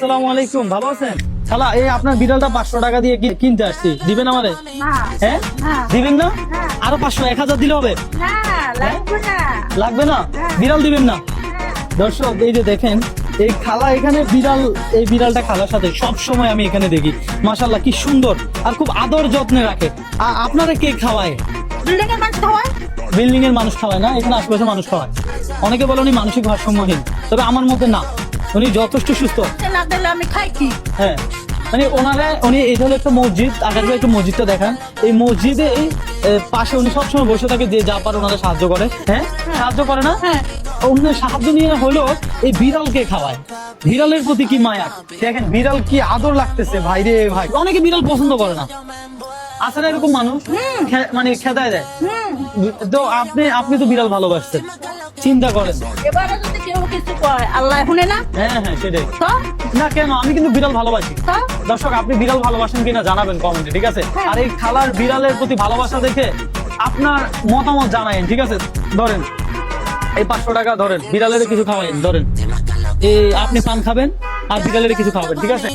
আসসালামু আলাইকুম, ভালো আছেন? খালা, এই আপনার বিড়ালটা 500 টাকা দিয়ে কিনতে আসছি, দিবেন আমারে? হ্যাঁ, দিবেন না? আরো 500, 1000 দিলে হবে? লাগবে না? বিড়াল দিবেন না? দর্শক, এই যে দেখেন, এই খালা এখানে বিড়াল, এই বিড়ালটা খালার সাথে সব সময় আমি এখানে দেখি। মাশাআল্লাহ, কি সুন্দর আর খুব আদর যত্নে রাখে। আপনারা কে খাওয়ায়? বিল্ডিং এর মানুষ খাওয়ায় না, এখানে আশেপাশে মানুষ খাওয়ায়। অনেকে বলে উনি মানসিক ভারসাম্যহীন, তবে আমার মতে না, উনি যথেষ্ট সুস্থ। আমি খাই কি? হ্যাঁ, মানে উনি এই ধরনের একটা মসজিদ, আগে একটু মসজিদটা দেখান। এই মসজিদে পাশে উনি সবসময় বসে থাকে, যে যা পারে ওনারা সাহায্য করে। হ্যাঁ, সাহায্য করে না? হ্যাঁ, অন্যের সাহায্য নিয়ে হলো এই বিড়ালকে খাওয়ায়। বিড়ালের প্রতি কি মায়া, দেখেন বিড়াল কি আদর লাগতেছে ভাই রে ভাই। অনেকে বিড়াল পছন্দ করে না, আছে না এরকম মানুষ, মানে খেদায় দেয়। তো আপনি তো বিড়াল ভালোবাসছেন, চিন্তা করেন। এবারে যদি কেউ কিছু কয়, আল্লাহ শুনে না? হ্যাঁ হ্যাঁ, সেটাই। তো না কেন, আমি কিন্তু বিড়াল ভালোবাসি। তো দর্শক, আপনি বিড়াল ভালোবাসেন কিনা জানাবেন কমেন্টে, ঠিক আছে? হ্যাঁ। আর এই খালার বিড়ালের প্রতি ভালোবাসা দেখে আপনার মতামত জানায়েন, ঠিক আছে? ধরেন এই 500 টাকা, ধরেন বিড়ালের কিছু খাওয়াইন, ধরেন এই আপনি পান খাবেন আর বিড়ালের কিছু খাওয়াবেন, ঠিক আছে?